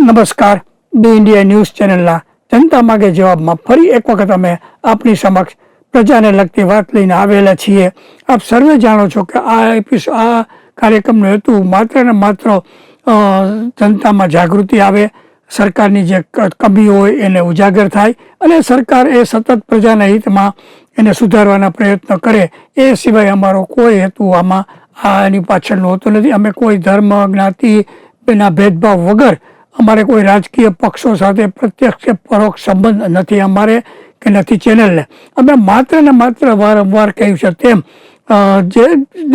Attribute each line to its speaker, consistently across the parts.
Speaker 1: નમસ્કાર. બી India news ચેનલના જનતા માગે જવાબમાં ફરી એક વખત અમે આપની સમક્ષ પ્રજાને લગતી વાત લઈને આવેલા છીએ. આપ સર્વે જાણો છો કે આ કાર્યક્રમનો હેતુ માત્ર ને માત્ર જનતામાં જાગૃતિ આવે, સરકારની જે કમી હોય એને ઉજાગર થાય અને સરકાર એ સતત પ્રજાના હિતમાં એને સુધારવાના પ્રયત્ન કરે. એ સિવાય અમારો કોઈ હેતુ આમાં એની પાછળનો હોતો નથી. અમે કોઈ ધર્મ, જ્ઞાતિ એના ભેદભાવ વગર અમારે કોઈ રાજકીય પક્ષો સાથે પ્રત્યક્ષ કે પરોક્ષ સંબંધ નથી અમારે કે નથી ચેનલને. અમે માત્ર ને માત્ર વારંવાર કહ્યું છે તેમ જે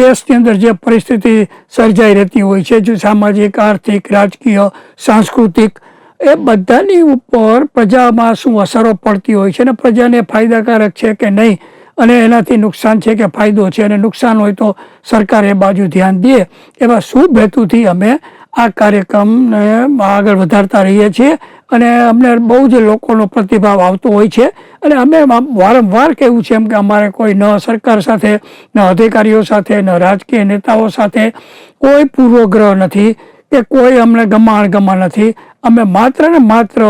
Speaker 1: દેશની અંદર જે પરિસ્થિતિ સર્જાઈ રહેતી હોય છે, જો સામાજિક, આર્થિક, રાજકીય, સાંસ્કૃતિક, એ બધાની ઉપર પ્રજામાં શું અસરો પડતી હોય છે અને પ્રજાને ફાયદાકારક છે કે નહીં અને એનાથી નુકસાન છે કે ફાયદો છે, અને નુકસાન હોય તો સરકાર એ બાજુ ધ્યાન દે, એવા શુભ હેતુથી અમે આ કાર્યક્રમને આગળ વધારતા રહીએ છીએ. અને અમને બહુ જ લોકોનો પ્રતિભાવ આવતો હોય છે અને અમે વારંવાર કહેવું છે એમ કે અમારે કોઈ ન સરકાર સાથે, ન અધિકારીઓ સાથે, ન રાજકીય નેતાઓ સાથે કોઈ પૂર્વગ્રહ નથી કે કોઈ અમને ગમા નથી. અમે માત્ર ને માત્ર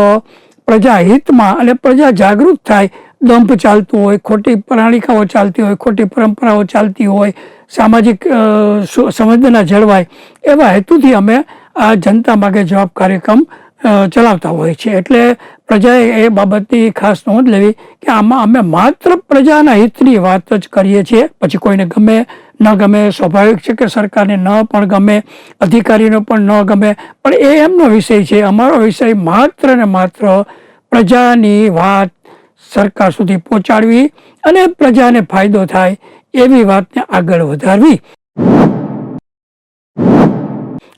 Speaker 1: પ્રજા હિતમાં અને પ્રજા જાગૃત થાય, દંભ ચાલતું હોય, ખોટી પ્રણાલિકાઓ ચાલતી હોય, ખોટી પરંપરાઓ ચાલતી હોય, સામાજિક સંવેદના જળવાય, એવા હેતુથી અમે આ જનતા માગે જવાબ કાર્યક્રમ ચલાવતા હોય છે. એટલે પ્રજાએ એ બાબતની ખાસ નોંધ લેવી કે આમાં અમે માત્ર પ્રજાના હિતની વાત જ કરીએ છીએ. પછી કોઈને ગમે ન ગમે સ્વાભાવિક છે કે સરકારને ન પણ ગમે, અધિકારીનો પણ ન ગમે, પણ એ એમનો વિષય છે. અમારો વિષય માત્ર ને માત્ર પ્રજાની વાત સરકાર સુધી પહોંચાડવી અને પ્રજાને ફાયદો થાય એવી વાતને આગળ વધારવી.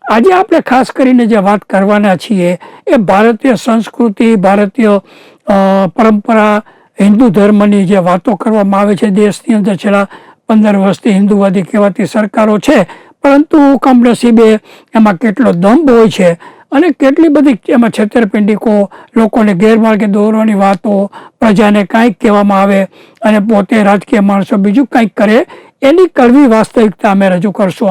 Speaker 1: આજે આપણે ખાસ કરીને જે વાત કરવાના છીએ એ ભારતીય સંસ્કૃતિ, ભારતીય પરંપરા, હિન્દુ ધર્મની જે વાતો કરવામાં આવે છે. દેશની અંદર છેલ્લા 15 વર્ષથી હિન્દુવાદી કહેવાતી સરકારો છે, પરંતુ કમનસીબે એમાં કેટલો દંભ હોય છે અને કેટલી બધી એમાં છેતરપિંડીકો, લોકોને ગેરમાર્ગે દોરવાની વાતો, પ્રજાને કાંઈક કહેવામાં આવે અને પોતે રાજકીય માણસો બીજું કંઈક કરે, એની કડવી વાસ્તવિકતા અમે રજૂ કરશું.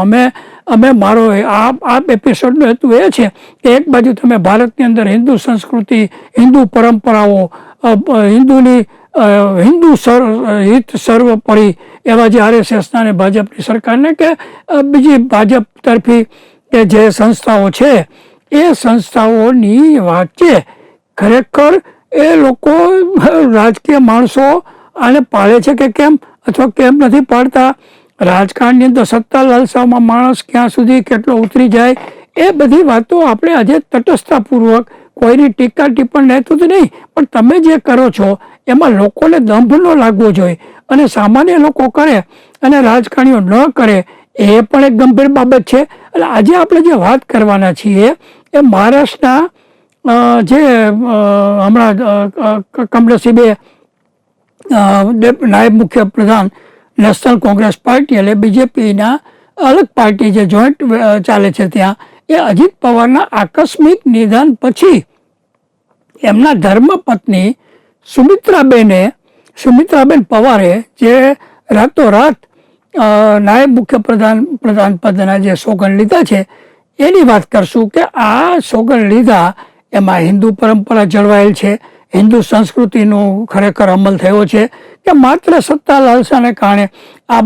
Speaker 1: અમે મારો આ એપિસોડનો હેતુ એ છે કે એક બાજુ તમે ભારતની અંદર હિન્દુ સંસ્કૃતિ, હિન્દુ પરંપરાઓ, હિન્દુ હિત સર્વોપરી એવા જે RSSના અને ભાજપની સરકારને કે બીજી ભાજપ તરફી કે જે સંસ્થાઓ છે, એ સંસ્થાઓની વચ્ચે ખરેખર એ લોકો રાજકીય માણસો આને પાળે છે કે કેમ અથવા કેમ નથી પાડતા, રાજકારણની અંદર સત્તા લાલસામાં માણસ ક્યાં સુધી કેટલો ઉતરી જાય, એ બધી વાતો આપણે આજે તટસ્થતાપૂર્વક કોઈની ટીકા ટિપ્પણ હેતુથી નહીં, પણ તમે જે કરો છો એમાં લોકોને દંભ ન લાગવો જોઈએ અને સામાન્ય લોકો કરે અને રાજકારણીઓ ન કરે, એ પણ એક ગંભીર બાબત છે. એટલે આજે આપણે જે વાત કરવાના છીએ એ મહારાષ્ટ્રના જે હમણાં કમનસીબે નાયબ મુખ્યપ્રધાન નેશનલ કોંગ્રેસ પાર્ટી એટલે BJPના અલગ પાર્ટી જે જોઈન્ટ ચાલે છે, ત્યાં એ અજીત પવારના આકસ્મિક નિધન પછી એમના ધર્મપત્ની સુમિત્રાબેન પવારે જે રાતોરાત નાયબ મુખ્યપ્રધાન પદના જે સોગંદ લીધા છે એની વાત કરશું કે આ સોગંદ લીધા એમાં હિન્દુ પરંપરા જળવાયેલ છે, હિન્દુ સંસ્કૃતિનો ખરેખર અમલ થયો છે કે માત્ર સત્તા લાલસાને કારણે આ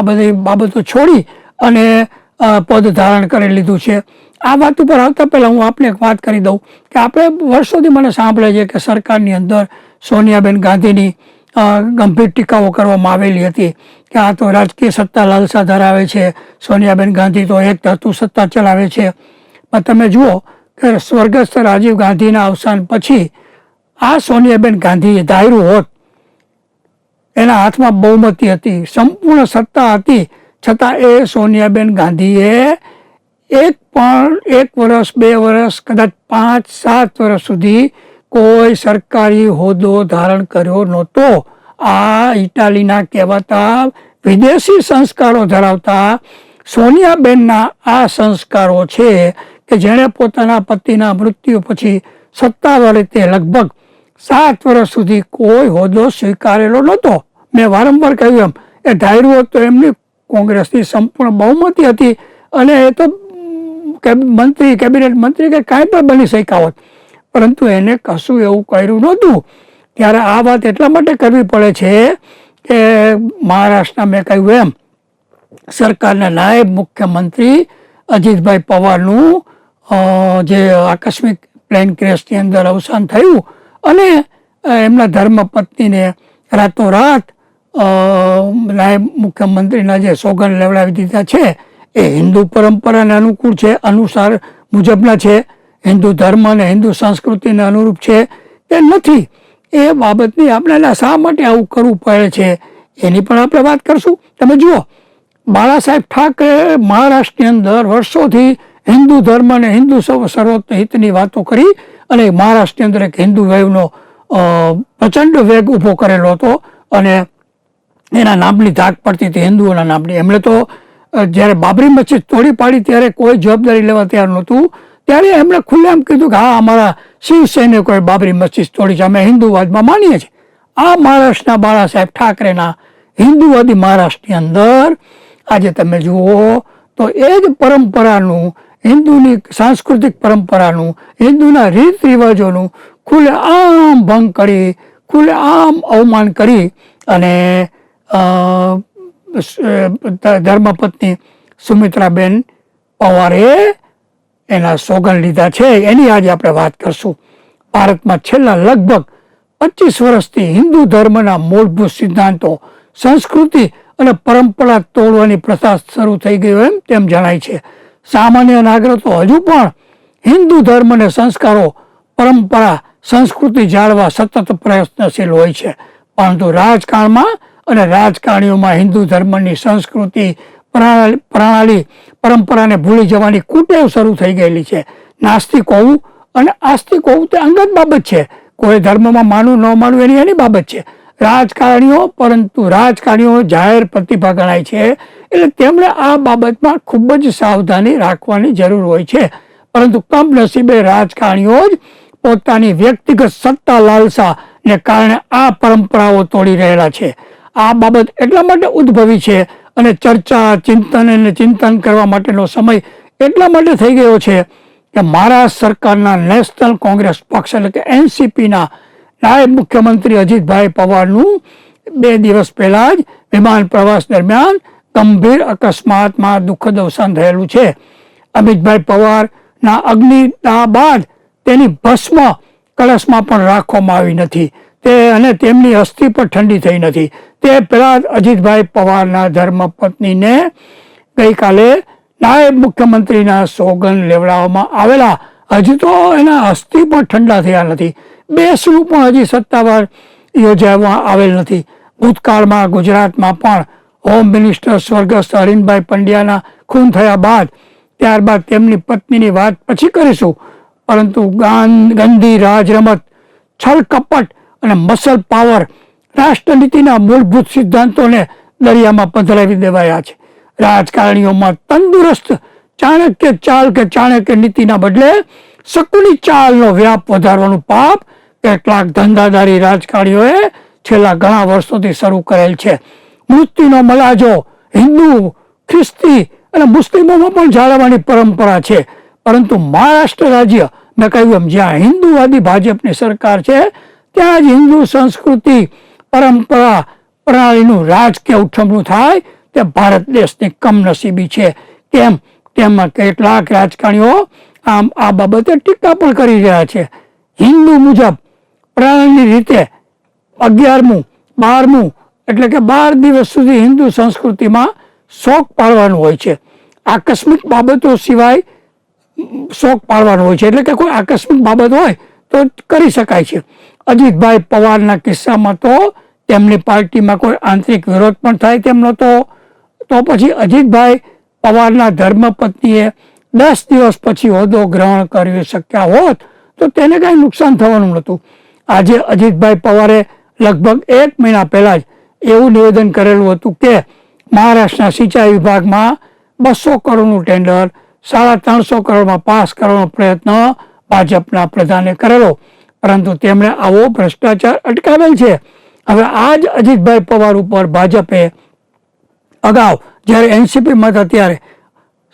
Speaker 1: બધી બાબતો છોડી અને પદ ધારણ કરી લીધું છે. આ વાત ઉપર આવતા પહેલાં હું આપને એક વાત કરી દઉં કે આપણે વર્ષોથી મને સાંભળે છે કે સરકારની અંદર સોનિયાબેન ગાંધીની ગંભીર ટીકાઓ કરવામાં આવેલી હતી કે આ તો રાજકીય સત્તા લાલસા ધરાવે છે, સોનિયાબેન ગાંધી તો એક ધાતુ સત્તા ચલાવે છે. પણ તમે જુઓ કે સ્વર્ગસ્થ રાજીવ ગાંધીના અવસાન પછી આ સોનિયાબેન ગાંધીએ ધાર્યું હોત, એના હાથમાં બહુમતી હતી, સંપૂર્ણ સત્તા હતી, છતાં એ સોનિયાબેન ગાંધીએ એક વર્ષ, 2 વર્ષ, કદાચ 5-7 વર્ષ સુધી કોઈ સરકારી હોદ્દો ધારણ કર્યો નહોતો. આ ઇટાલીના કહેવાતા વિદેશી સંસ્કારો ધરાવતા સોનિયાબેનના આ સંસ્કારો છે કે જેણે પોતાના પતિના મૃત્યુ પછી સત્તાવાર રીતે લગભગ 7 વર્ષ સુધી કોઈ હોદ્દો સ્વીકારેલો નહોતો. મેં વારંવાર કહ્યું એમ, એ ધાર્યું હોત તો એમની કોંગ્રેસની સંપૂર્ણ બહુમતી હતી અને એ તો મંત્રી, કેબિનેટ મંત્રી કે કાંઈ પણ બની શક્યા હોત, પરંતુ એને કશું એવું કર્યું નહોતું. ત્યારે આ વાત એટલા માટે કરવી પડે છે કે મહારાષ્ટ્રના મેં કહ્યું એમ સરકારના નાયબ મુખ્યમંત્રી અજીતભાઈ પવારનું જે આકસ્મિક પ્લેન ક્રેશની અંદર અવસાન થયું અને એમના ધર્મપત્નીને રાતોરાત નાયબ મુખ્યમંત્રીના જે સોગંદ લેવડાવી દીધા છે એ હિન્દુ પરંપરાને અનુકૂળ છે, અનુસાર મુજબના છે, હિન્દુ ધર્મ અને હિન્દુ સંસ્કૃતિને અનુરૂપ છે કે નથી, એ બાબતની આપણે શા માટે આવું કરવું પડે છે એની પણ આપણે વાત કરશું. તમે જુઓ, બાળા સાહેબ ઠાકરે મહારાષ્ટ્રની અંદર વર્ષોથી હિન્દુ ધર્મ અને હિન્દુ સર્વોચ્ચ હિતની વાતો કરી અને મહારાષ્ટ્રની અંદર એક હિન્દુ વેવનો પ્રચંડ વેગ ઊભો કરેલો હતો અને એના નામની ધાક પડતી હતી હિન્દુઓના નામની. એમણે તો જ્યારે બાબરી મસ્જિદ તોડી પાડી ત્યારે કોઈ જવાબદારી લેવા તૈયાર નહોતું, ત્યારે એમણે ખુલ્લેઆમ કીધું કે હા, અમારા શિવસૈનિકોએ બાબરી મસ્જિદ તોડી છે, અમે હિન્દુવાદમાં માનીએ છીએ. આ મહારાષ્ટ્રના બાળા સાહેબ ઠાકરેના હિન્દુવાદી મહારાષ્ટ્રની અંદર આજે તમે જુઓ તો એ જ પરંપરાનું, હિન્દુની સાંસ્કૃતિક પરંપરાનું, હિન્દુના રીત રિવાજોનું ખુલ્લેઆમ ભંગ કરી, ખુલ્લેઆમ અવમાન કરી અને ધર્મપત્ની સુમિત્રાબેન પવારે એના સોગંદ લીધા છે. એની આજે આપણે વાત કરશું. ભારતમાં છેલ્લા લગભગ 25 વર્ષથી હિન્દુ ધર્મના મૂળભૂત સિદ્ધાંતો, સંસ્કૃતિ અને પરંપરા તોડવાની પ્રથા શરૂ થઈ ગઈ એમ તેમ જણાય છે. સામાન્ય નાગરિકો તો હજુ પણ હિન્દુ ધર્મ અને સંસ્કારો, પરંપરા, સંસ્કૃતિ જાળવા સતત પ્રયત્નશીલ હોય છે, પરંતુ રાજકારણમાં અને રાજકારણીઓમાં હિન્દુ ધર્મની સંસ્કૃતિ, પ્રણાલી, પરંપરાને ભૂલી જવાની કુટેવ શરૂ થઈ ગયેલી છે. નાસ્તિક હોવું અને આસ્તિક હોવું તે અંગત બાબત છે. કોઈ ધર્મમાં માનવું ન માનવું એની બાબત છે. પરંતુ રાજકારણીઓ જાહેર પ્રતિભા ગણાય છે, એટલે તેમણે આ બાબતમાં ખૂબ જ સાવધાની રાખવાની જરૂર હોય છે. પરંતુ કમનસીબે રાજકારણીઓ જ પોતાની વ્યક્તિગત સત્તા લાલસાને કારણે આ પરંપરાઓ તોડી રહેલા છે. આ બાબત એટલા માટે ઉદ્ભવી છે અને ચર્ચા, ચિંતન કરવા માટેનો સમય એટલા માટે થઈ ગયો છે કે મહારાષ્ટ્ર સરકારના નેશનલ કોંગ્રેસ પક્ષ એટલે કે એનસીપીના નાયબ મુખ્યમંત્રી અજીતભાઈ પવારનું 2 દિવસ પહેલા જ વિમાન પ્રવાસ દરમિયાન ગંભીર અકસ્માતમાં દુઃખદ અવસાન થયેલું છે. અમિતભાઈ પવારના અગ્નિદાહ બાદ તેની ભસ્મ કળશમાં પણ રાખવામાં આવી નથી અને તેમની અસ્થિ પણ ઠંડી થઈ નથી. તે પહેલા અજીતભાઈ પવારના ધર્મપત્નીને ગઈકાલે નાયબ મુખ્યમંત્રીના સોગંદ લેવડાવવામાં આવેલા. હજુ તો એના અસ્થિ પણ ઠંડા થયા નથી. બેસવું પણ હજી સત્તાવાર યોજવામાં આવેલ નથી. ભૂતકાળમાં ગુજરાતમાં પણ હોમ મિનિસ્ટર સ્વર્ગસ્થ અરવિંદભાઈ પંડ્યાના ખૂન થયા બાદ ત્યારબાદ તેમની પત્નીની વાત પછી કરીશું, પરંતુ ગંદી રાજરમત, છલ કપટ અને મસલ પાવર રાષ્ટ્રનીતિના મૂળભૂત સિદ્ધાંતોને દરિયામાં પધરાવી દેવાયા છે. રાજકારણીઓમાં તંદુરસ્ત ચાણક્ય ચાલ કે ચાણક્ય નીતિના બદલે શકુની ચાલનો વ્યાપ વધારવાનું પાપ કેટલાક ધંધાદારી રાજકારણીઓએ છેલ્લા ઘણા વર્ષોથી શરૂ કરેલ છે. મૃત્યુનો મલાજો હિન્દુ, ખ્રિસ્તી અને મુસ્લિમોમાં પણ જાળવવાની પરંપરા છે, પરંતુ મહારાષ્ટ્ર રાજ્ય, મેં કહ્યું એમ, જ્યાં હિન્દુવાદી ભાજપની સરકાર છે ત્યાં જ હિન્દુ સંસ્કૃતિ, પરંપરા, પ્રણાલીનું રાજકીય ઉઠમણું થાય તે ભારત દેશની કમનસીબી છે. તેમાં કેટલાક રાજકારણીઓ આ બાબતે ટીકા પણ કરી રહ્યા છે. હિન્દુ મુજબ પ્રણાલીની રીતે 11મું 12મું એટલે કે 12 દિવસ સુધી હિન્દુ સંસ્કૃતિમાં શોક પાળવાનું હોય છે. આકસ્મિક બાબતો સિવાય શોક પાળવાનું હોય છે, એટલે કે કોઈ આકસ્મિક બાબત હોય તો કરી શકાય છે. અજીતભાઈ પવારના કિસ્સામાં તો તેમની પાર્ટીમાં કોઈ આંતરિક વિરોધ પણ થાય તેમ નહોતો. તો પછી અજીતભાઈ પવારના ધર્મપત્નીએ 10 દિવસ પછી હોદ્દો ગ્રહણ કરી શક્યા હોત તો તેને કાંઈ નુકસાન થવાનું નહોતું. આજે અજીતભાઈ પવારે લગભગ 1 મહિના પહેલા જ એવું નિવેદન કરેલું હતું કે મહારાષ્ટ્રના સિંચાઈ વિભાગમાં 200 કરોડનું ટેન્ડર 350 કરોડમાં પાસ કરવાનો પ્રયત્ન ભાજપના પ્રધાને કરેલો, પરંતુ તેમણે આવો ભ્રષ્ટાચાર અટકાવેલ છે. હવે આ જ અજીતભાઈ પવાર ઉપર ભાજપે અગાઉ જ્યારે એનસીપીમાં હતા ત્યારે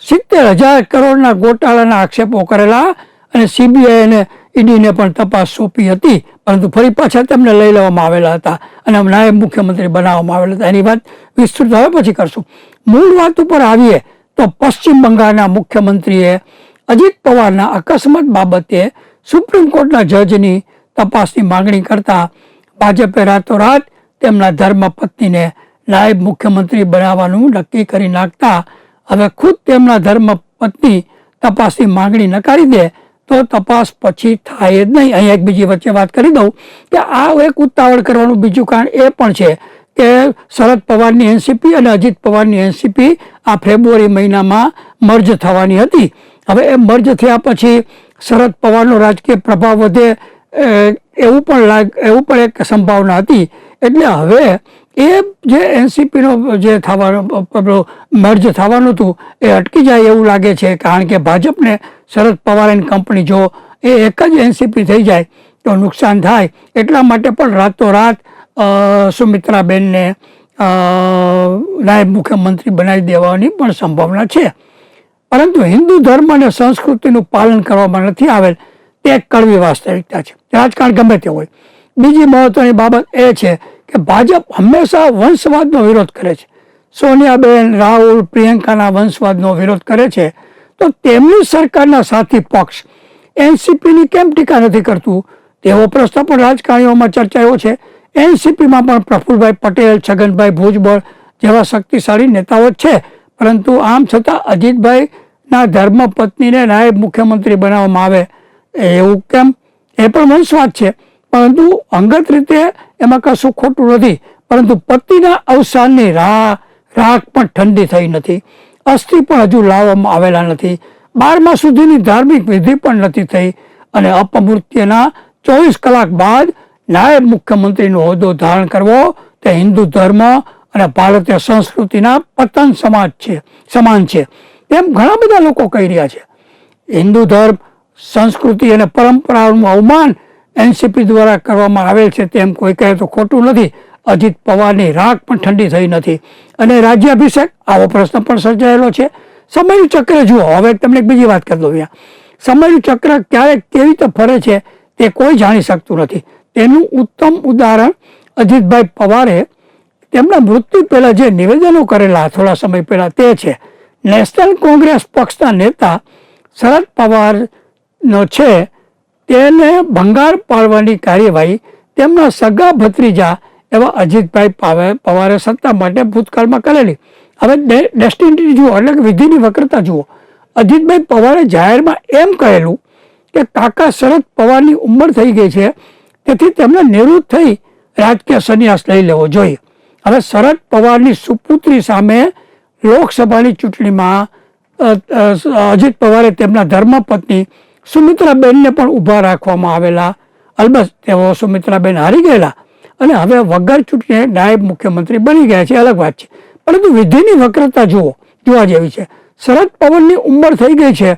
Speaker 1: 70,000 કરોડના ગોટાળાના આક્ષેપો કરેલા અને સીબીઆઈ અને ઈડીને પણ તપાસ સોંપી હતી, પરંતુ ફરી પાછા તેમને લઈ લેવામાં આવેલા હતા અને નાયબ મુખ્યમંત્રી બનાવવામાં આવેલા હતા. એની વાત વિસ્તૃત હવે પછી કરશું. મૂળ વાત ઉપર આવીએ તો પશ્ચિમ બંગાળના મુખ્યમંત્રીએ અજીત પવારના અકસ્માત બાબતે સુપ્રીમ કોર્ટના જજની તપાસની માંગણી કરતા ભાજપે રાતોરાત તેમના ધર્મપત્નીને નાયબ મુખ્યમંત્રી બનાવવાનું નક્કી કરી નાખતા હવે ખુદ તેમના ધર્મપત્ની તપાસની માંગણી નકારી દે તો તપાસ પછી થાય જ નહીં. અહીંયા એક બીજી વચ્ચે વાત કરી દઉં કે આ એક ઉતાવળ કરવાનું બીજું કારણ એ પણ છે કે શરદ પવારની એનસીપી અને અજીત પવારની એનસીપી આ ફેબ્રુઆરી મહિનામાં મર્જ થવાની હતી. હવે એ મર્જ થયા પછી શરદ પવારનો રાજકીય પ્રભાવ વધે એવું પણ એક સંભાવના હતી. એટલે હવે એ જે એનસીપીનો જે થવાનો મર્જ થવાનું હતું એ અટકી જાય એવું લાગે છે, કારણ કે ભાજપને શરદ પવાર એન્ડ કંપની જો એ એક જ એનસીપી થઈ જાય તો નુકસાન થાય. એટલા માટે પણ રાતોરાત સુમિત્રાબેનને નાયબ મુખ્યમંત્રી બનાવી દેવાની પણ સંભાવના છે. પરંતુ હિન્દુ ધર્મ અને સંસ્કૃતિનું પાલન કરવામાં નથી આવેલ તે એક કડવી વાસ્તવિકતા છે, રાજકારણ ગમે તે હોય. બીજી મહત્વની બાબત એ છે કે ભાજપ હંમેશા વંશવાદનો વિરોધ કરે છે. સોનિયાબેન, રાહુલ, પ્રિયંકાના વંશવાદનો વિરોધ કરે છે, તો તેમની સરકારના સાથી પક્ષ એનસીપીની કેમ ટીકા નથી કરતું તેવો પ્રશ્ન પણ રાજકારણીઓમાં ચર્ચાયો છે. એનસીપીમાં પણ પ્રફુલભાઈ પટેલ, છગનભાઈ ભુજબળ જેવા શક્તિશાળી નેતાઓ છે, પરંતુ આમ છતાં અજીતભાઈના ધર્મપત્નીને નાયબ મુખ્યમંત્રી બનાવવામાં આવે એવું કેમ? એ પણ વંશવાદ છે, પરંતુ અંગત રીતે એમાં કશું ખોટું નથી. પરંતુ પતિના અવસાનની રાખ પણ ઠંડી થઈ નથી, અસ્થિ પણ હજુ લાવવામાં આવેલા નથી, 12મા સુધીની ધાર્મિક વિધિ પણ નથી થઈ અને અપમૃત્યુના 24 કલાક બાદ નાયબ મુખ્યમંત્રીનો હોદ્દો ધારણ કરવો તે હિન્દુ ધર્મ અને ભારતીય સંસ્કૃતિના પતન સમાન છે તેમ ઘણા બધા લોકો કહી રહ્યા છે. હિન્દુ ધર્મ, સંસ્કૃતિ અને પરંપરાઓનું અવમાન એનસીપી દ્વારા કરવામાં આવેલ છે તેમ કોઈ કહે તો ખોટું નથી. અજીત પવારની રાખ પણ ઠંડી થઈ નથી અને રાજ્યાભિષેક આવો પ્રશ્ન પણ સર્જાયેલો છે. સમયનું ચક્ર જુઓ. હવે તમને બીજી વાત કરી દઉં. સમયનું ચક્ર ક્યારેક કેવી રીતે ફરે છે તે કોઈ જાણી શકતું નથી. તેનું ઉત્તમ ઉદાહરણ અજીતભાઈ પવારે તેમના મૃત્યુ પહેલા જે નિવેદનો કરેલા થોડા સમય પહેલા તે છે. નેશનલ કોંગ્રેસ પક્ષના નેતા શરદ પવારનો છે તેને ભંગાર પાડવાની કાર્યવાહી તેમના સગા ભત્રીજા એવા અજીતભાઈ પવારે સત્તા માટે ભૂતકાળમાં કરેલી. હવે ડેસ્ટિની જુઓ, એટલે કે વિધિની વક્રતા જુઓ. અજીતભાઈ પવારે જાહેરમાં એમ કહેલું કે કાકા શરદ પવારની ઉંમર થઈ ગઈ છે, તેથી તેમને નિવૃત્ત થઈ રાજકીય સંન્યાસ લઈ લેવો જોઈએ. હવે શરદ પવારની સુપુત્રી સામે લોકસભાની ચૂંટણીમાં અજીત પવારે તેમના ધર્મપત્ની સુમિત્રાબેનને પણ ઊભા રાખવામાં આવેલા. અલબત્ત તેઓ સુમિત્રાબેન હારી ગયેલા અને હવે વગર ચૂંટણીએ નાયબ મુખ્યમંત્રી બની ગયા છે, અલગ વાત છે. પરંતુ વિધિની વક્રતા જોવા જેવી છે. શરદ પવારની ઉંમર થઈ ગઈ છે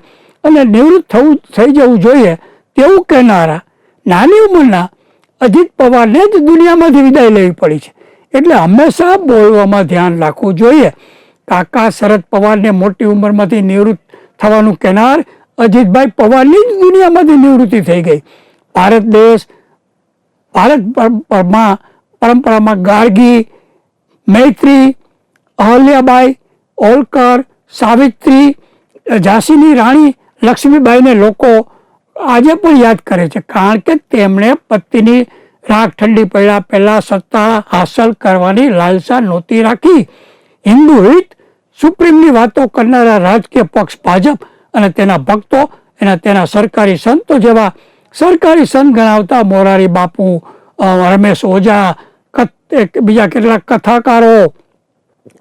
Speaker 1: અને નિવૃત્ત થઈ જવું જોઈએ તેવું કહેનારા નાની ઉંમરના અજીત પવારને જ દુનિયામાંથી વિદાય લેવી પડી છે. એટલે હંમેશા બોલવામાં ધ્યાન રાખવું જોઈએ. કાકા શરદ પવારને મોટી ઉંમરમાંથી નિવૃત્ત થવાનું કહેનાર અજીતભાઈ પવારની જ દુનિયામાંથી નિવૃત્તિ થઈ ગઈ. ભારત પરંપરામાં ગાર્ગી, મૈત્રી, અહલ્યાબાઈ, હોલકર, સાવિત્રી, ઝાંસીની રાણી લક્ષ્મીબાઈને લોકો આજે પણ યાદ કરે છે, કારણ કે તેમણે પતિની રાખ ઠંડી પડ્યા પહેલા સત્તા હાંસલ કરવાની લાલસા નહોતી રાખી. હિન્દુ હિત સુપ્રીમની વાતો કરનારા રાજકીય પક્ષ ભાજપ અને તેના ભક્તો તેના સરકારી સંતો જેવા સરકારી સંત ગણાવતા મોરારી બાપુ, રમેશ ઓઝા, બીજા કેટલાક કથાકારો,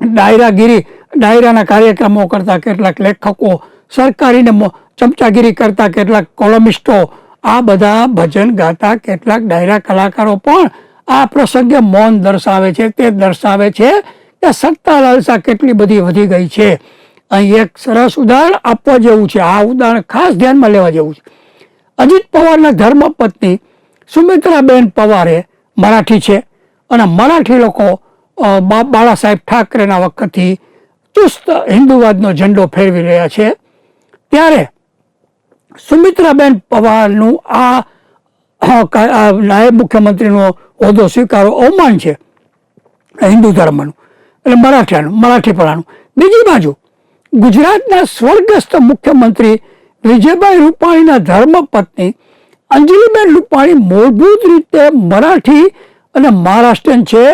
Speaker 1: ડાયરાના કાર્યક્રમો કરતા કેટલાક લેખકો, સરકારીને ચમચાગીરી કરતા કેટલાક કોલમિસ્ટો, આ બધા ભજન ગાતા કેટલાક ડાયરા કલાકારો પણ આ પ્રસંગે મૌન દર્શાવે છે. તે દર્શાવે છે કે સત્તા લાલસા કેટલી બધી વધી ગઈ છે. અહીં એક સરસ ઉદાહરણ આપવા જેવું છે. આ ઉદાહરણ ખાસ ધ્યાનમાં લેવા જેવું છે. અજીત પવારના ધર્મપત્ની સુમિત્રાબેન પવારે મરાઠી છે અને મરાઠી લોકો બાળા સાહેબ ઠાકરેના વખતથી ચુસ્ત હિન્દુવાદનો ઝંડો ફેરવી રહ્યા છે, ત્યારે સુમિત્રાબેન પવારનું આ નાયબ મુખ્યમંત્રીનો હોદ્દો સ્વીકારો અવમાન છે હિન્દુ ધર્મનું, એટલે મરાઠીપણાનું. બીજી બાજુ ગુજરાતના સ્વર્ગસ્થ મુખ્યમંત્રી વિજયભાઈ રૂપાણીના ધર્મપત્ની અંજલિબેન રૂપાણી મૂળભૂત રીતે મરાઠી અને મહારાષ્ટ્રીયન છે.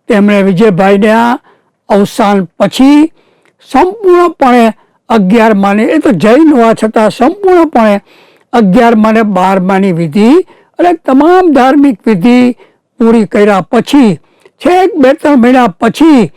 Speaker 1: તેમણે વિજયભાઈના અવસાન પછી સંપૂર્ણપણે 11 માને, એ તો જૈન હોવા છતાં સંપૂર્ણપણે 11 માને 12માની વિધિ અને તમામ ધાર્મિક વિધિ પૂરી કર્યા પછી છેક 2-3 મહિના પછી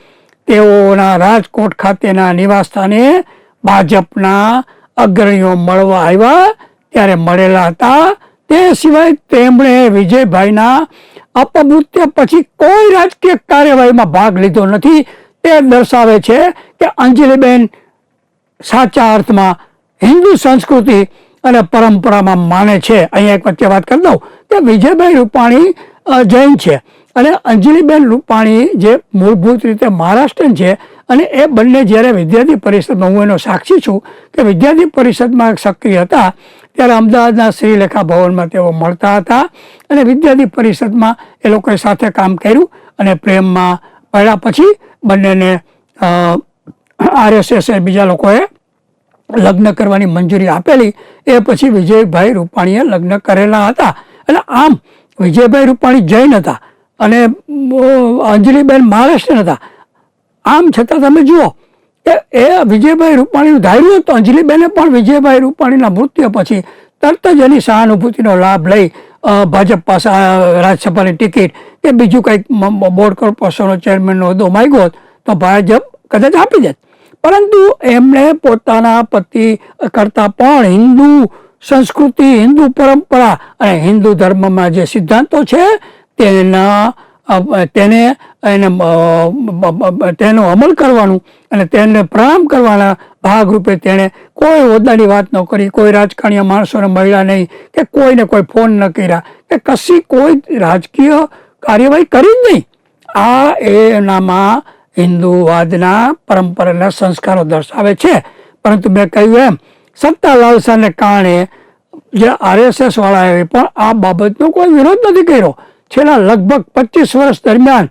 Speaker 1: તેઓના રાજકોટ ખાતેના નિવાસસ્થાને ભાજપના અગ્રણીઓ મળવા આવ્યા, ત્યારે મળેલા હતા. તે સિવાય તેમણે વિજયભાઈના અપમૃત્યુ પછી કોઈ રાજકીય કાર્યવાહીમાં ભાગ લીધો નથી. તે દર્શાવે છે કે અંજલિબેન સાચા અર્થમાં હિન્દુ સંસ્કૃતિ અને પરંપરામાં માને છે. અહીંયા એક વચ્ચે વાત કરી દઉં કે વિજયભાઈ રૂપાણી જૈન છે અને અંજલિબેન રૂપાણી જે મૂળભૂત રીતે મહારાષ્ટ્રીયન છે, અને એ બંને જ્યારે વિદ્યાર્થી પરિષદમાં, હું એનો સાક્ષી છું કે વિદ્યાર્થી પરિષદમાં સક્રિય હતા, ત્યારે અમદાવાદના શ્રીલેખા ભવનમાં તેઓ મળતા હતા અને વિદ્યાર્થી પરિષદમાં એ લોકોએ સાથે કામ કર્યું અને પ્રેમમાં પડ્યા. પછી બંનેને RSS બીજા લોકોએ લગ્ન કરવાની મંજૂરી આપેલી. એ પછી વિજયભાઈ રૂપાણીએ લગ્ન કરેલા હતા. એટલે આમ વિજયભાઈ રૂપાણી જૈન હતા અને અંજલિબેન મહારાષ્ટ્રીયન હતા. આમ છતાં તમે જુઓ કે એ વિજયભાઈ રૂપાણીનું ધાર્યું હતું. અંજલિબેને પણ વિજયભાઈ રૂપાણીના મૃત્યુ પછી તરત જ એની સહાનુભૂતિનો લાભ લઈ ભાજપ પાસે રાજ્યસભાની ટિકિટ કે બીજું કંઈક બોર્ડ કોર્પોરેશનનો ચેરમેનનો હોદ્દો માંગ્યો હોત તો ભાજપ કદાચ આપી દેત. પરંતુ એમણે પોતાના પતિ કરતાં પણ હિન્દુ સંસ્કૃતિ, હિન્દુ પરંપરા અને હિન્દુ ધર્મમાં જે સિદ્ધાંતો છે તેનો અમલ કરવાનું અને તેને પ્રણામ કરવાના ભાગરૂપે તેણે કોઈ હોદ્દાની વાત ન કરી, કોઈ રાજકારણીય માણસોને મળ્યા નહીં કે કોઈને કોઈ ફોન ન કર્યા કે કશી કોઈ રાજકીય કાર્યવાહી કરી જ નહીં. આ એનામાં હિન્દુવાદના પરંપરાના સંસ્કારો દર્શાવે છે. પરંતુ મેં કહ્યું એમ સત્તા લાલસાને કારણે જે RSS વાળાએ પણ આ બાબતનો કોઈ વિરોધ નથી કર્યો. છેલ્લા લગભગ 25 વર્ષ દરમિયાન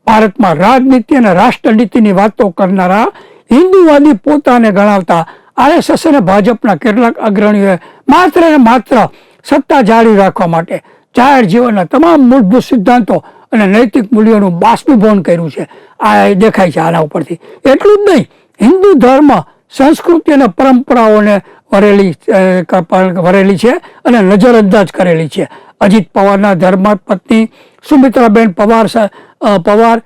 Speaker 1: ભારતમાં રાજનીતિ અને રાષ્ટ્રનીતિની વાતો કરનારા હિન્દુવાદી પોતાને ગણાવતા RSS અને ભાજપના કેટલાક અગ્રણીઓએ માત્ર ને માત્ર સત્તા જાળવી રાખવા માટે જાહેર જીવનના તમામ મૂળભૂત સિદ્ધાંતો અને નૈતિક મૂલ્યોનું બાષ્પીભવન કર્યું છે. આ દેખાય છે આના ઉપરથી. એટલું જ નહીં, હિન્દુ ધર્મ, સંસ્કૃતિ અને પરંપરાઓને વરેલી છે અને નજરઅંદાજ કરેલી છે. અજીત પવારના ધર્મપત્ની સુમિત્રાબેન પવાર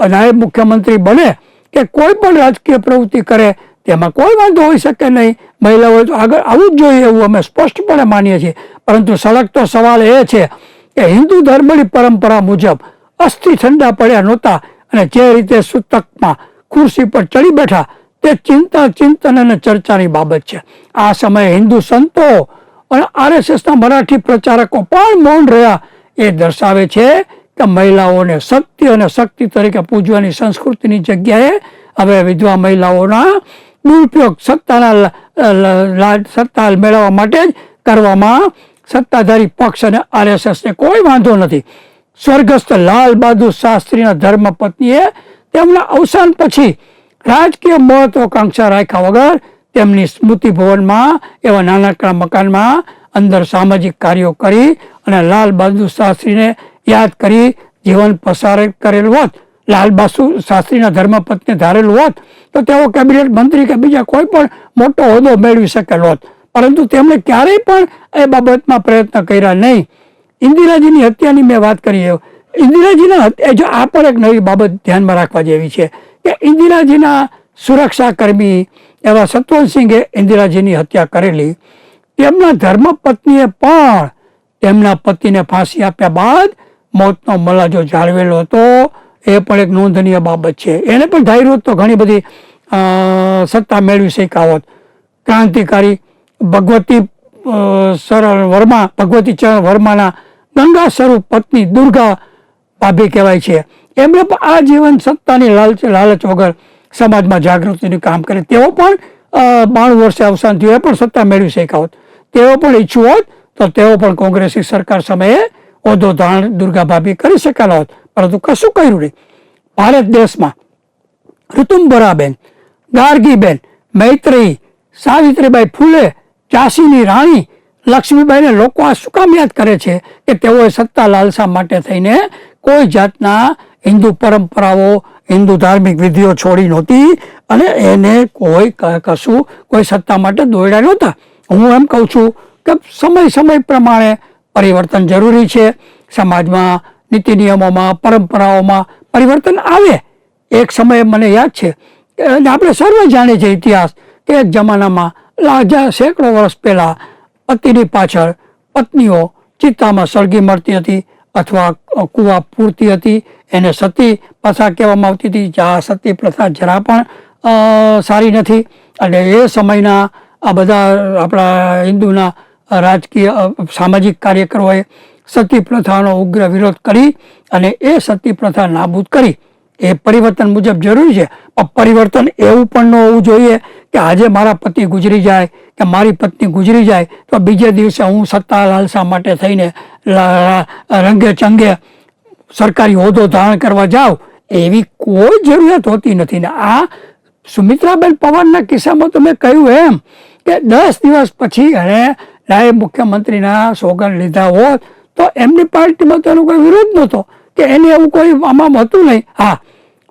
Speaker 1: નાયબ મુખ્યમંત્રી બને કે કોઈ પણ રાજકીય પ્રવૃત્તિ કરે તેમાં કોઈ વાંધો હોઈ શકે નહીં. મહિલાઓએ તો આગળ આવવું જ જોઈએ એવું અમે સ્પષ્ટપણે માનીએ છીએ. પરંતુ સળગતો સવાલ એ છે કે હિન્દુ ધર્મની પરંપરા મુજબ અસ્થિ ઠંડા પડ્યા નહોતા અને જે રીતે સૂતકમાં ખુરશી પર ચડી બેઠા તે ચિંતન અને ચર્ચાની બાબત છે. આ સમયે હિન્દુ સંતો અને RSSના મરાઠી પ્રચારકો પણ મૌન રહ્યા. એ દર્શાવે છે કે મહિલાઓને સત્ય અને શક્તિ તરીકે પૂજવાની સંસ્કૃતિની જગ્યાએ હવે વિધવા મહિલાઓના દુરુપયોગ સત્તા મેળવવા માટે જ કરવામાં સત્તાધારી પક્ષ અને RSSને કોઈ વાંધો નથી. સ્વર્ગસ્થ લાલ બહાદુર શાસ્ત્રીના ધર્મપત્નીએ તેમના અવસાન પછી રાજકીય મહત્વાકાંક્ષા રાખ્યા વગર તેમની સ્મૃતિ ભવનમાં એવા નાનકડા મકાનમાં અંદર સામાજિક કાર્યો કરી અને લાલ બહાદુર શાસ્ત્રીને યાદ કરી જીવન પસાર કરેલું હોત, લાલ બહાદુર શાસ્ત્રીના ધર્મપત્નીએ ધારેલું હોત તો તેઓ કેબિનેટ મંત્રી કે બીજા કોઈ પણ મોટો હોદ્દો મેળવી શકેલો હોત. પરંતુ તેમણે ક્યારેય પણ એ બાબતમાં પ્રયત્ન કર્યા નહીં. ઇન્દિરાજીની હત્યાની મેં વાત કરી. ઇન્દિરાજીના જો આ પણ એક નવી બાબત ધ્યાનમાં રાખવા જેવી છે કે ઇન્દિરાજીના સુરક્ષા કર્મી એવા સતવંતસિંહે ઇન્દિરાજીની હત્યા કરેલી. તેમના ધર્મપત્નીએ પણ તેમના પતિને ફાંસી આપ્યા બાદ મોતનો મલાજો જાળવેલો હતો. એ પણ એક નોંધનીય બાબત છે. એને પણ ધાર્યું તો ઘણી બધી સત્તા મેળવી શક્યા હોત. ક્રાંતિકારી ભગવતી ચરણ વર્માના ગંગા સ્વરૂપ પત્ની દુર્ગા ભાભી કહેવાય છે. એમણે પણ આ જીવન સત્તાની લાલચ વગર સમાજમાં જાગૃતિનું કામ કરે. તેઓ પણ 92 વર્ષે અવસાન થયું, એ પણ સત્તા મેળવી શક્યા હોત. તેઓ પણ ઈચ્છું હોત તો તેઓ પણ કોંગ્રેસી સરકાર સમયે હોદ્દો ધારણ દુર્ગાભાભી કરી શકેલા હોત, પરંતુ કશું કર્યું નહીં. ભારત દેશમાં ઋતુંબરાબેન, ગાર્ગીબેન, મૈત્રેયી, સાવિત્રીબાઈ ફૂલે, ઝાંસીની રાણી લક્ષ્મીબાઈને લોકો આ શું કામ યાદ કરે છે કે તેઓએ સત્તા લાલસા માટે થઈને કોઈ જાતના હિન્દુ પરંપરાઓ, હિન્દુ ધાર્મિક વિધિઓ છોડી નહોતી અને એને કોઈ સત્તા માટે દોડ્યા નહોતા. હું એમ કહું છું કે સમય પ્રમાણે પરિવર્તન જરૂરી છે. સમાજમાં, નીતિ નિયમોમાં, પરંપરાઓમાં પરિવર્તન આવે. એક સમયે મને યાદ છે કે આપણે સર્વે જાણીએ છીએ ઇતિહાસ કે એક જમાનામાં સેંકડો વર્ષ પહેલાં પતિની પાછળ પત્નીઓ ચિત્તામાં સળગી મળતી હતી અથવા કૂવા પૂરતી હતી. એને સતી પ્રથા કહેવામાં આવતી હતી. આ સતી પ્રથા જરા પણ સારી નથી. અને એ સમયના આ બધા આપણા હિન્દુના રાજકીય સામાજિક કાર્યકરોએ સતી પ્રથાનો ઉગ્ર વિરોધ કરી અને એ સતી પ્રથા નાબૂદ કરી. એ પરિવર્તન મુજબ જરૂરી છે, પણ પરિવર્તન એવું પણ ન હોવું જોઈએ કે આજે મારા પતિ ગુજરી જાય કે મારી પત્ની ગુજરી જાય તો બીજે દિવસે હું સત્તા લાલસા માટે થઈને રંગે ચંગે સરકારી હોદ્દો ધારણ કરવા જાઉં. એવી કોઈ જરૂરિયાત હોતી નથી. ને આ સુમિત્રાબેન પવારના કિસ્સામાં તો મેં કહ્યું એમ કે 10 દિવસ પછી એણે નાયબ મુખ્યમંત્રીના સોગંદ લીધા હોત તો એમની પાર્ટીમાં તો એનો કોઈ વિરોધ નહોતો કે એને એવું કોઈ આમાં હતું નહીં. હા,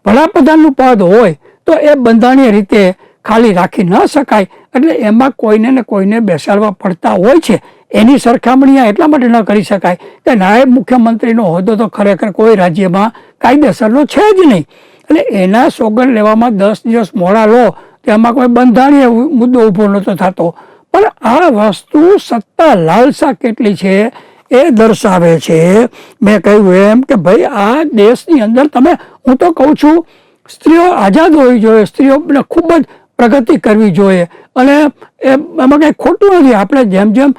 Speaker 1: વડાપ્રધાનનું પદ હોય તો એ બંધારણીય રીતે ખાલી રાખી ન શકાય, એટલે એમાં કોઈને ને કોઈને બેસાડવા પડતા હોય છે. એની સરખામણી એટલા માટે ન કરી શકાય કે નાયબ મુખ્યમંત્રીનો હોદ્દો તો ખરેખર કોઈ રાજ્યમાં કાયદેસરનો છે જ નહીં. એટલે એના સોગંદ લેવામાં 10 દિવસ મોડા લો તો એમાં કોઈ બંધારણીય મુદ્દો ઊભો નહોતો થતો. પણ આ વસ્તુ સત્તા લાલસા કેટલી છે એ દર્શાવે છે. મેં કહ્યું એમ કે ભાઈ આ દેશની અંદર હું તો કહું છું સ્ત્રીઓ આઝાદ હોવી જોઈએ, સ્ત્રીઓને ખૂબ જ પ્રગતિ કરવી જોઈએ અને એમાં કંઈ ખોટું નથી. આપણે જેમ જેમ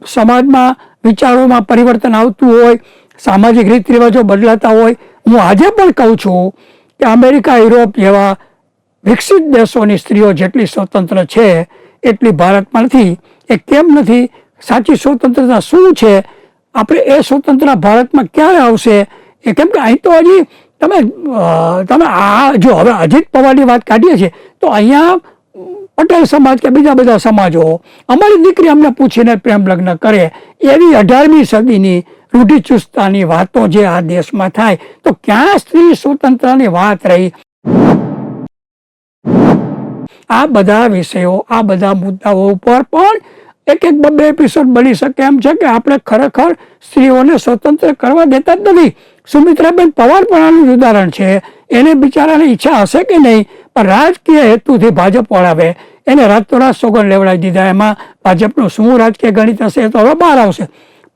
Speaker 1: સમાજમાં વિચારોમાં પરિવર્તન આવતું હોય, સામાજિક રીત રિવાજો બદલાતા હોય, હું આજે પણ કહું છું કે અમેરિકા, યુરોપ જેવા વિકસિત દેશોની સ્ત્રીઓ જેટલી સ્વતંત્ર છે એટલી ભારતમાં નથી. એ કેમ નથી? સાચી સ્વતંત્રતા શું છે? આપણે એ સ્વતંત્ર ભારતમાં ક્યારે આવશે? એ કેમ કે અહીં તો હજી તમે આ જો હવે અજીત પવારની વાત કાઢીએ છીએ તો અહીંયા પટેલ સમાજ કે બીજા બધા સમાજો અમારી દીકરી અમને પૂછીને પ્રેમ લગ્ન કરે એવી 18મી સદીની રૂઢિચુસ્તતાની વાતો જે આ દેશમાં થાય તો ક્યાં સ્ત્રી સ્વતંત્રની વાત રહી? આ બધા વિષયો, આ બધા મુદ્દાઓ ઉપર પણ એક બે એપિસોડ બની શકે એમ છે કે આપણે ખરેખર સ્ત્રીઓને સ્વતંત્ર કરવા દેતા જ નથી. સુમિત્રાબેન પવાર પણ આનું ઉદાહરણ છે. એને બિચારાની ઈચ્છા હશે કે નહીં, પણ રાજકીય હેતુથી ભાજપ વળાવે એને રાતોરાત સોગંદ લેવડાવી દીધા. એમાં ભાજપનું શું રાજકીય ગણિત હશે એ તો હવે બહાર આવશે.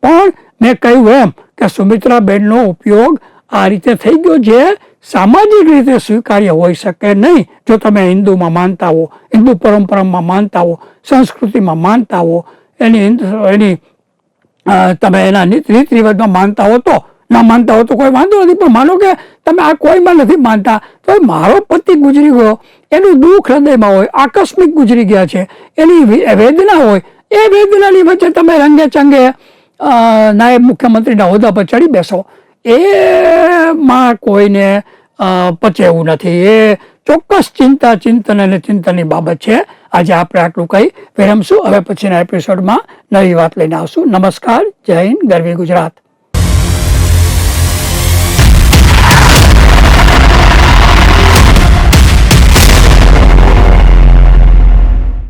Speaker 1: પણ મેં કહ્યું એમ કે સુમિત્રાબેનનો ઉપયોગ આ રીતે થઈ ગયો જે સામાજિક રીતે સ્વીકાર્ય હોઈ શકે નહીં. જો તમે હિન્દુમાં માનતા હો, હિન્દુ પરંપરામાં માનતા હો, સંસ્કૃતિમાં માનતા હો, તમે એના રીત રિવાજમાં માનતા હો તો ના માનતા હો તો કોઈ વાંધો નથી. પણ માનો કે તમે આ કોઈમાં નથી માનતા તો મારો પતિ ગુજરી ગયો, એનું દુઃખ હૃદયમાં હોય, આકસ્મિક ગુજરી ગયા છે, એની વેદના હોય, એ વેદનાની વચ્ચે તમે રંગે ચંગે નાયબ મુખ્યમંત્રીના હોદ્દા પર ચડી બેસો, એમાં કોઈને પચે એવું નથી. એ ચોક્કસ ચિંતન અને ચિંતનની બાબત છે. આજે આપણે આટલું કહી વિરમશું. હવે પછીના એપિસોડમાં નવી વાત લઈને આવશું. નમસ્કાર, જય હિન્દ, ગરવી ગુજરાત.